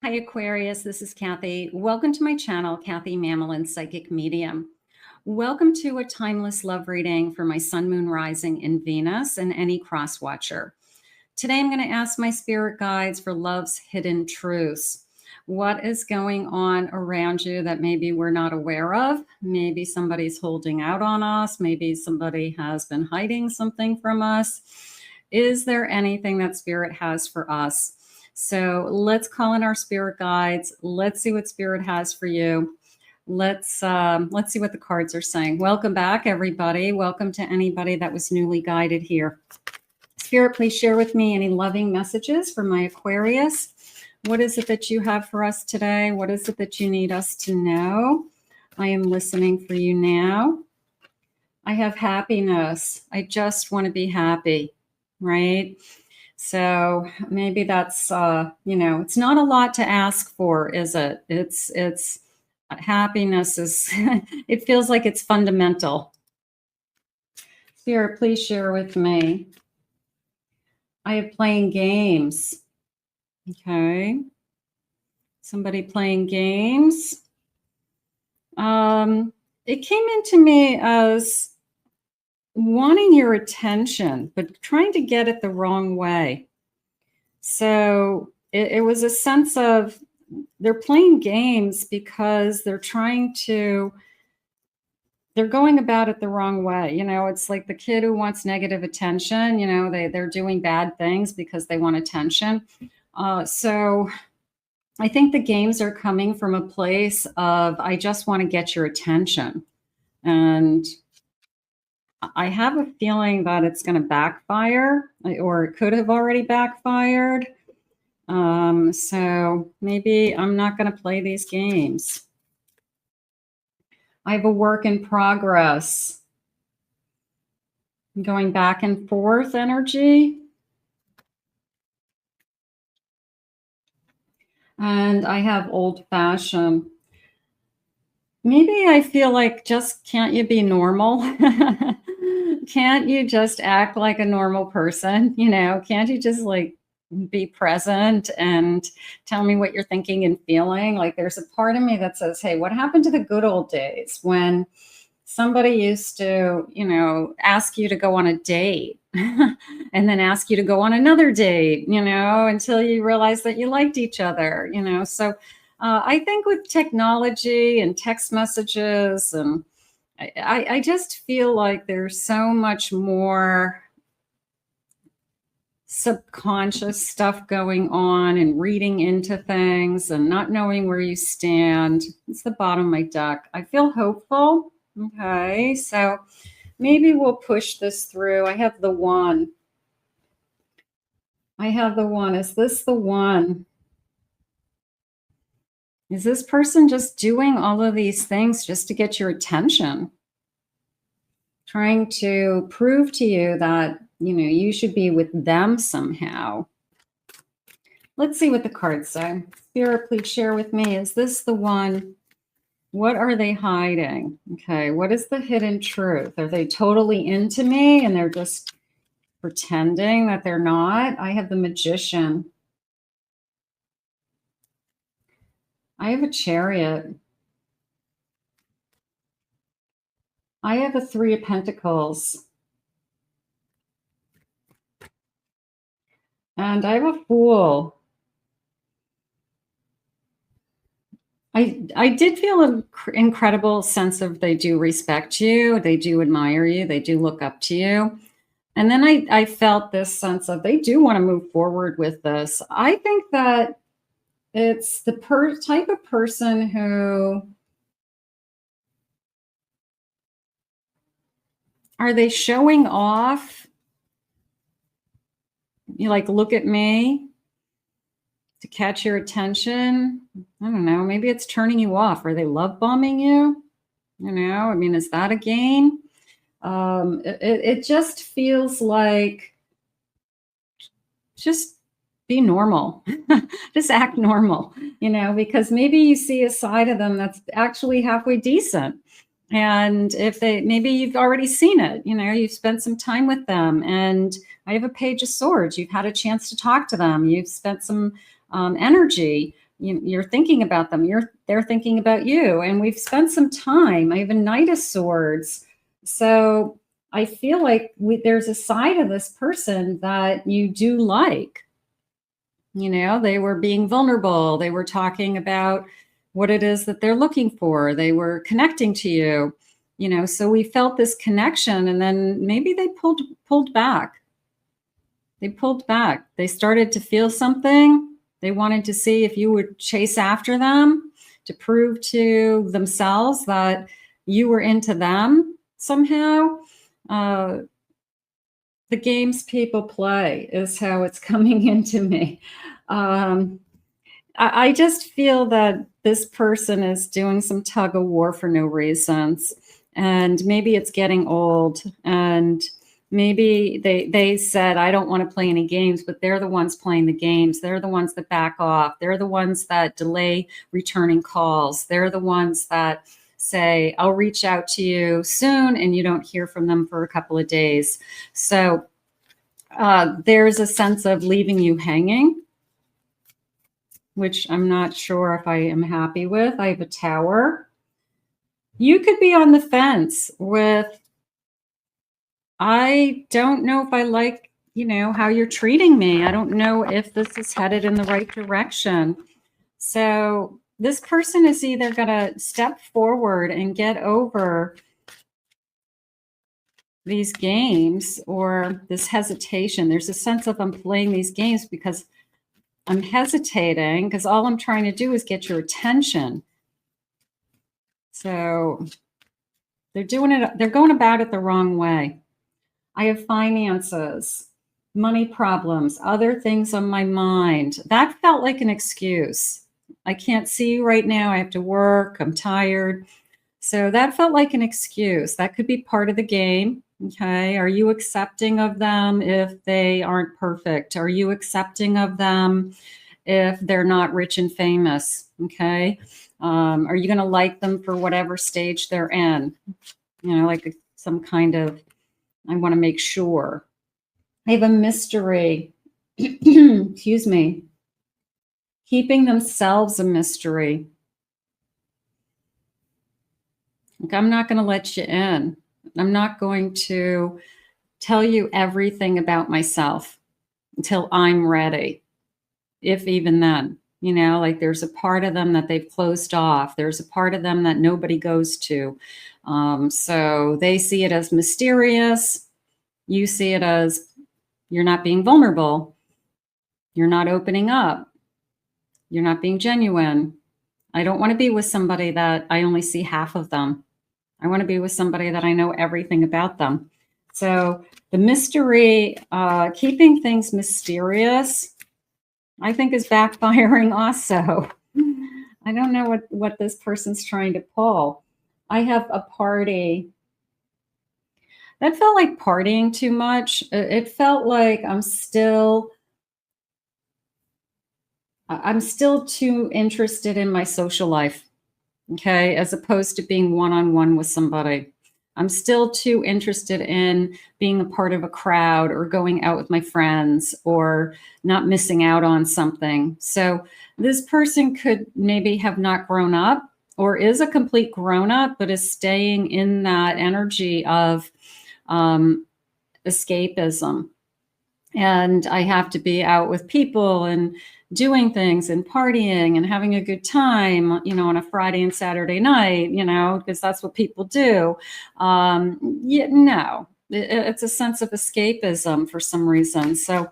Hi Aquarius, this is Kathy. Welcome to my channel, Kathy Mamolen, Psychic Medium. Welcome to a timeless love reading for my Sun, Moon, Rising in Venus and any cross watcher. Today I'm going to ask my spirit guides for love's hidden truths. What is going on around you that maybe we're not aware of? Maybe somebody's holding out on us. Maybe somebody has been hiding something from us. Is there anything that spirit has for us? So let's call in our spirit guides. Let's see what spirit has for you. Let's see what the cards are saying. Welcome back, everybody. Welcome to anybody that was newly guided here. Spirit, please share with me any loving messages for my Aquarius. What is it that you have for us today? What is it that you need us to know? I am listening for you now. I have happiness. I just want to be happy, right? So maybe that's, it's not a lot to ask for, is it? It's happiness is, it feels like it's fundamental. Spirit, please share with me. I am playing games. Okay. Somebody playing games. It came into me as wanting your attention, but trying to get it the wrong way. So it was a sense of they're playing games because they're going about it the wrong way. You know, it's like the kid who wants negative attention, they're doing bad things because they want attention. So I think the games are coming from a place of, I just want to get your attention. And I have a feeling that it's going to backfire, or it could have already backfired. So maybe I'm not going to play these games. I have a work in progress. Going back and forth energy. And I have old fashioned. Maybe I feel like, just can't you be normal? Can't you just act like a normal person? Can't you just be present and tell me what you're thinking and feeling? Like, there's a part of me that says, hey, what happened to the good old days when somebody used to, ask you to go on a date and then ask you to go on another date, until you realize that you liked each other, So I think with technology and text messages, and I just feel like there's so much more subconscious stuff going on, and reading into things and not knowing where you stand. It's the bottom of my deck. I feel hopeful. Okay, so maybe we'll push this through. I have the one. Is this the one? Is this person just doing all of these things just to get your attention? Trying to prove to you that, you should be with them somehow. Let's see what the cards say. Spirit, please share with me. Is this the one? What are they hiding? Okay, what is the hidden truth? Are they totally into me and they're just pretending that they're not? I have the Magician. I have a Chariot. I have a Three of Pentacles. And I have a Fool. I did feel an incredible sense of they do respect you, they do admire you, they do look up to you. And then I felt this sense of they do want to move forward with this. I think that it's the type of person who, are they showing off? You look at me to catch your attention. I don't know. Maybe it's turning you off. Are they love bombing you? Is that a game? It just feels like, just be normal. Just act normal, because maybe you see a side of them that's actually halfway decent. And if maybe you've already seen it, you've spent some time with them. And I have a Page of Swords. You've had a chance to talk to them. You've spent some energy you're thinking about them. They're thinking about you. And we've spent some time. I have a Knight of Swords. So I feel like there's a side of this person that you do like. You know, they were being vulnerable. They were talking about what it is that they're looking for. They were connecting to you, you know, so we felt this connection, and then maybe they pulled back. They pulled back. They started to feel something. They wanted to see if you would chase after them to prove to themselves that you were into them somehow. The games people play is how it's coming into me. I just feel that this person is doing some tug of war for no reasons. And maybe it's getting old, and maybe they said, I don't want to play any games, but they're the ones playing the games. They're the ones that back off. They're the ones that delay returning calls. They're the ones that say, I'll reach out to you soon, and you don't hear from them for a couple of days. So there's a sense of leaving you hanging, which I'm not sure if I am happy with. I have a Tower. You could be on the fence with, I don't know if I like, you know, how you're treating me. I don't know if this is headed in the right direction. So this person is either going to step forward and get over these games or this hesitation. There's a sense of, I'm playing these games because I'm hesitating, because all I'm trying to do is get your attention. So they're doing it, they're going about it the wrong way. I have finances, money problems, other things on my mind. That felt like an excuse. I can't see you right now. I have to work. I'm tired. So that felt like an excuse. That could be part of the game. Okay. Are you accepting of them if they aren't perfect? Are you accepting of them if they're not rich and famous? Okay. Are you going to like them for whatever stage they're in? You know, like some kind of, I want to make sure. I have a mystery. Excuse me. Keeping themselves a mystery. Like, I'm not going to let you in. I'm not going to tell you everything about myself until I'm ready, if even then. You know, like there's a part of them that they've closed off. There's a part of them that nobody goes to. So they see it as mysterious. You see it as you're not being vulnerable. You're not opening up. You're not being genuine. I don't want to be with somebody that I only see half of them. I want to be with somebody that I know everything about them. So the mystery, keeping things mysterious, I think is backfiring also. I don't know what this person's trying to pull. I have a party. That felt like partying too much. It felt like I'm still too interested in my social life. Okay, as opposed to being one-on-one with somebody. I'm still too interested in being a part of a crowd or going out with my friends or not missing out on something. So this person could maybe have not grown up or is a complete grown-up, but is staying in that energy of escapism. And I have to be out with people and doing things and partying and having a good time, you know, on a Friday and Saturday night, you know, because that's what people do. No, it's a sense of escapism for some reason. So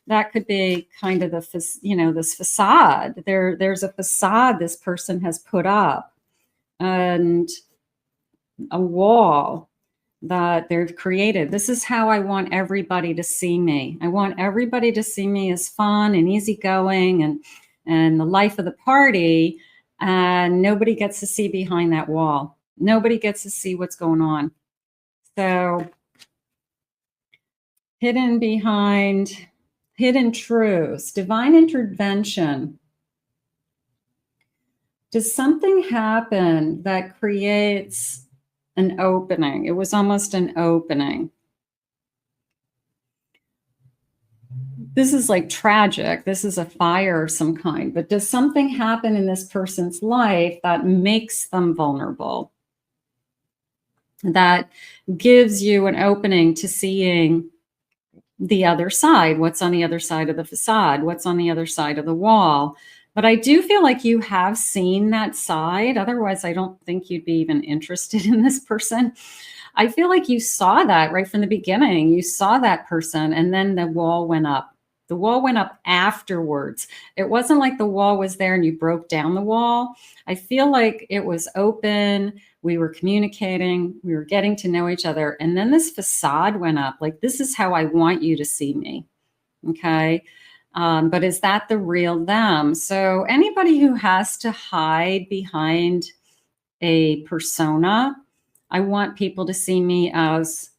that could be kind of the, you know, this facade. There's a facade this person has put up and a wall that they've created. This is how I want everybody to see me. I want everybody to see me as fun and easygoing and the life of the party. And nobody gets to see behind that wall. Nobody gets to see what's going on. So hidden behind hidden truths, divine intervention. Does something happen that creates an opening? It was almost an opening. this is like tragic. This is a fire of some kind. But does something happen in this person's life that makes them vulnerable? That gives you an opening to seeing the other side, what's on the other side of the facade, what's on the other side of the wall. But I do feel like you have seen that side. Otherwise, I don't think you'd be even interested in this person. I feel like you saw that right from the beginning. You saw that person, and then the wall went up. The wall went up afterwards. It wasn't like the wall was there and you broke down the wall. I feel like it was open. We were communicating. We were getting to know each other. And then this facade went up. Like, this is how I want you to see me. Okay. But is that the real them? So anybody who has to hide behind a persona, I want people to see me as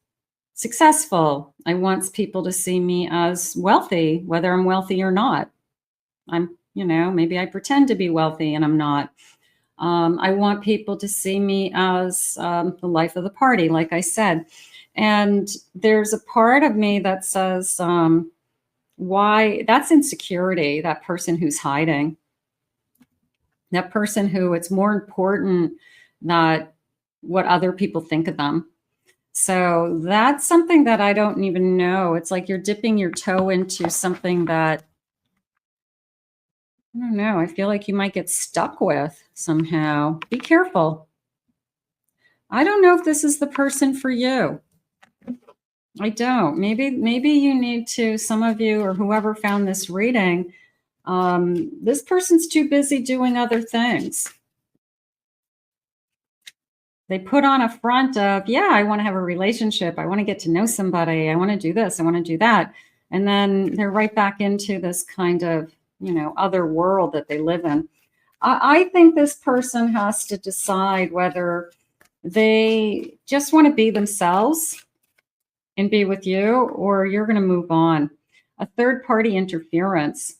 successful. I want people to see me as wealthy, whether I'm wealthy or not. I'm, maybe I pretend to be wealthy and I'm not. I want people to see me as the life of the party, like I said. And there's a part of me that says, why? That's insecurity, that person who's hiding. That person who it's more important that what other people think of them. So that's something that I don't even know. It's like you're dipping your toe into something that, I don't know, I feel like you might get stuck with somehow. Be careful. I don't know if this is the person for you. I don't. Maybe you need to, some of you or whoever found this reading, this person's too busy doing other things. They put on a front of, yeah, I want to have a relationship. I want to get to know somebody. I want to do this. I want to do that. And then they're right back into this kind of, other world that they live in. I think this person has to decide whether they just want to be themselves and be with you, or you're going to move on. A third party interference.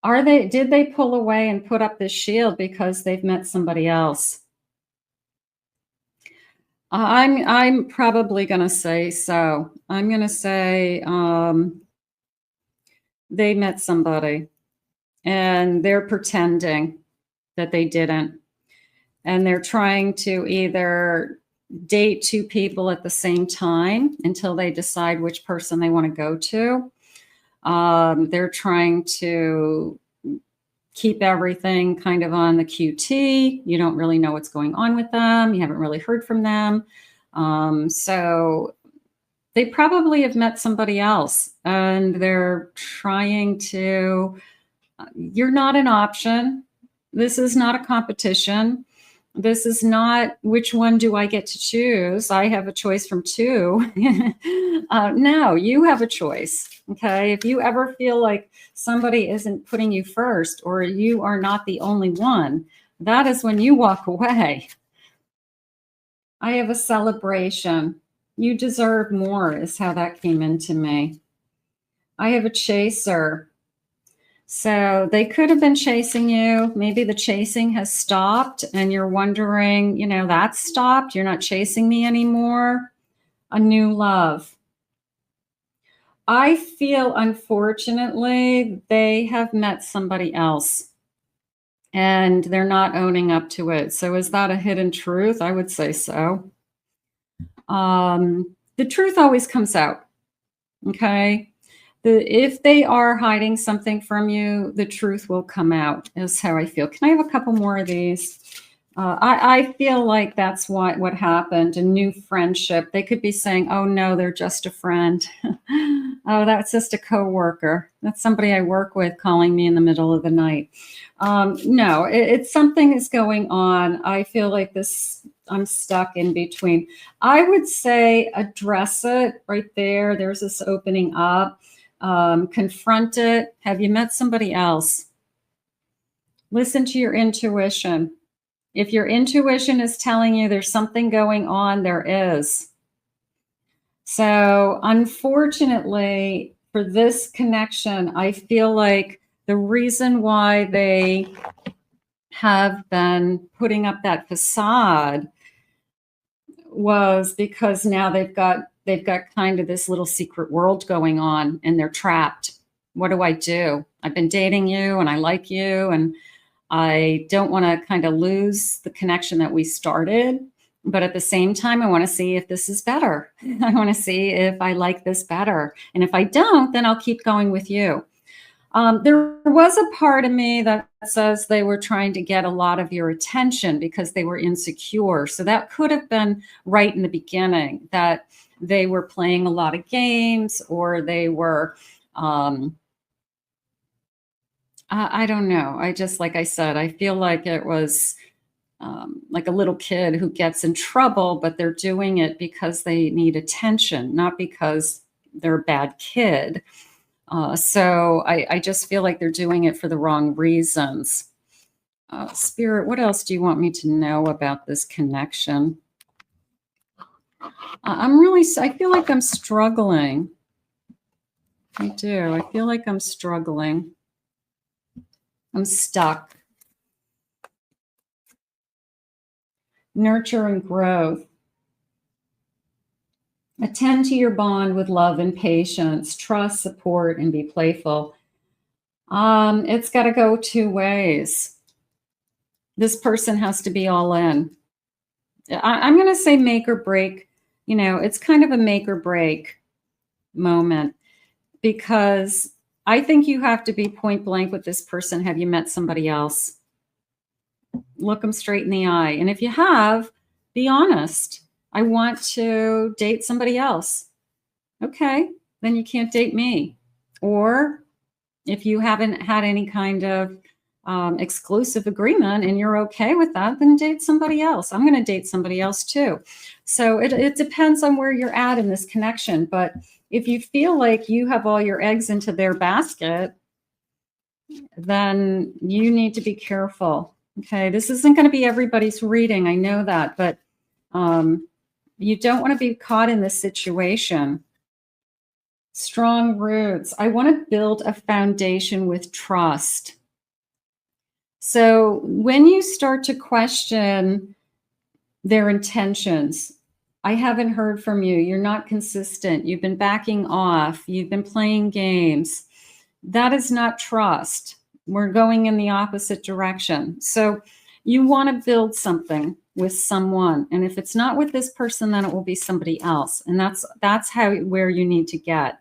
Did they pull away and put up this shield because they've met somebody else? I'm probably going to say so. I'm going to say they met somebody and they're pretending that they didn't. And they're trying to either date two people at the same time until they decide which person they want to go to. They're trying to keep everything kind of on the QT. You don't really know what's going on with them. You haven't really heard from them. So they probably have met somebody else and they're trying to, you're not an option. This is not a competition. This is not, which one do I get to choose? I have a choice from two. No, you have a choice. Okay. If you ever feel like somebody isn't putting you first or you are not the only one, that is when you walk away. I have a celebration. You deserve more is how that came into me. I have a chaser. So they could have been chasing you. Maybe the chasing has stopped and you're wondering, that's stopped. You're not chasing me anymore. A new love. I feel, unfortunately, they have met somebody else and they're not owning up to it. So is that a hidden truth? I would say so. The truth always comes out. Okay. If they are hiding something from you, the truth will come out, is how I feel. Can I have a couple more of these? I feel like that's what happened, a new friendship. They could be saying, oh, no, they're just a friend. Oh, that's just a coworker. That's somebody I work with calling me in the middle of the night. No, it's something is going on. I feel like I'm stuck in between. I would say address it right there. There's this opening up. Confront it. Have you met somebody else? Listen to your intuition. If your intuition is telling you there's something going on, there is. So unfortunately, for this connection, I feel like the reason why they have been putting up that facade was because now they've got they've got kind of this little secret world going on and they're trapped. What do I do? I've been dating you and I like you and I don't want to kind of lose the connection that we started. But at the same time, I want to see if this is better. I want to see if I like this better. And if I don't, then I'll keep going with you. There was a part of me that says they were trying to get a lot of your attention because they were insecure. So that could have been right in the beginning, that they were playing a lot of games, or they were, I don't know. I just, like I said, I feel like it was like a little kid who gets in trouble, but they're doing it because they need attention, not because they're a bad kid. So I just feel like they're doing it for the wrong reasons. Spirit, what else do you want me to know about this connection? I feel like I'm struggling. I do. I feel like I'm struggling. I'm stuck. Nurture and growth. Attend to your bond with love and patience. Trust, support, and be playful. It's got to go two ways. This person has to be all in. I'm going to say make or break. You know, it's kind of a make or break moment, because I think you have to be point blank with this person. Have you met somebody else? Look them straight in the eye. And if you have, be honest. I want to date somebody else. Okay, then you can't date me. Or if you haven't had any kind of exclusive agreement and you're okay with that, then date somebody else. I'm going to date somebody else too. So it depends on where you're at in this connection. But if you feel like you have all your eggs into their basket, then you need to be careful. Okay, this isn't going to be everybody's reading. I know that, but you don't want to be caught in this situation. Strong roots. I want to build a foundation with trust. So when you start to question their intentions, I haven't heard from you. You're not consistent. You've been backing off. You've been playing games. That is not trust. We're going in the opposite direction. So you want to build something with someone. And if it's not with this person, then it will be somebody else. And that's where you need to get.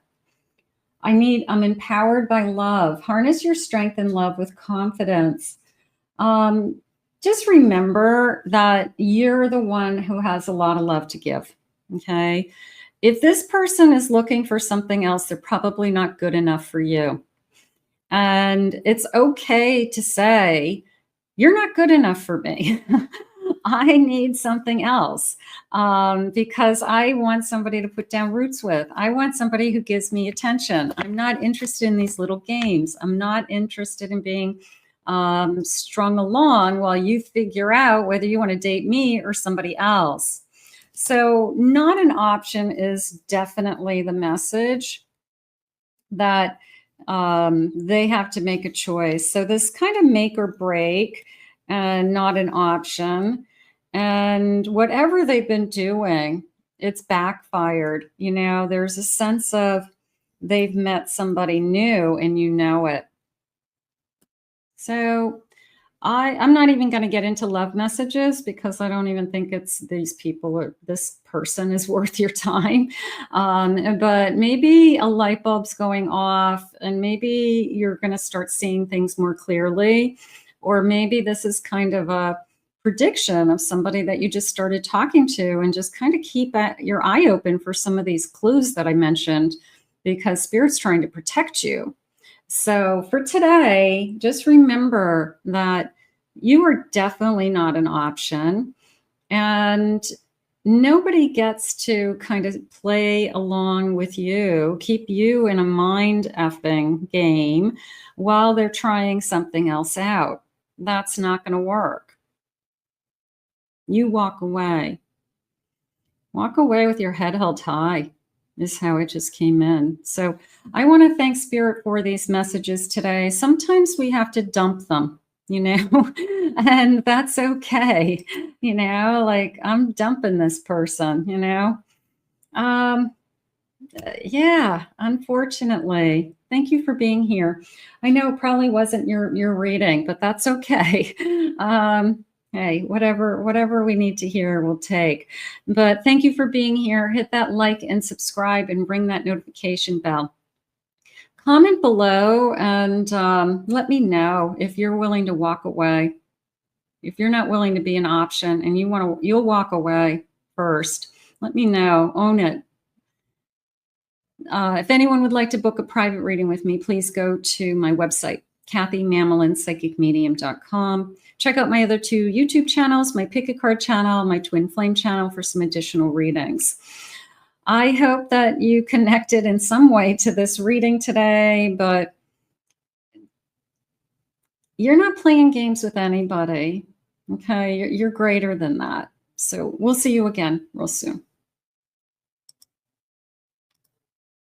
I'm empowered by love. Harness your strength and love with confidence. Just remember that you're the one who has a lot of love to give. Okay. If this person is looking for something else, they're probably not good enough for you. And it's okay to say, you're not good enough for me. I need something else, because I want somebody to put down roots with. I want somebody who gives me attention. I'm not interested in these little games. I'm not interested in being strung along while you figure out whether you want to date me or somebody else. So not an option is definitely the message that they have to make a choice. So this kind of make or break, and not an option. And whatever they've been doing, it's backfired. You know, there's a sense of they've met somebody new and you know it. So I'm not even going to get into love messages, because I don't even think it's these people or this person is worth your time. But maybe a light bulb's going off, and maybe you're going to start seeing things more clearly. Or maybe this is kind of a prediction of somebody that you just started talking to, and just kind of keep your eye open for some of these clues that I mentioned, because Spirit's trying to protect you. So for today, just remember that you are definitely not an option, and nobody gets to kind of play along with you, keep you in a mind effing game while they're trying something else out. That's not going to work. You walk away. Walk away with your head held high, is how it just came in. So I want to thank Spirit for these messages today. Sometimes we have to dump them, you know, and that's okay. You know, like, I'm dumping this person, you know. Yeah, unfortunately. Thank you for being here. I know it probably wasn't your reading, but that's okay. Hey, whatever we need to hear, we'll take. But thank you for being here. Hit that like and subscribe and ring that notification bell. Comment below and let me know if you're willing to walk away. If you're not willing to be an option and you'll walk away first. Let me know. Own it. If anyone would like to book a private reading with me, please go to my website, kathymamolenspsychicmedium.com. Check out my other 2 YouTube channels, my Pick a Card channel, my Twin Flame channel for some additional readings. I hope that you connected in some way to this reading today, but you're not playing games with anybody, okay? You're greater than that. So we'll see you again real soon.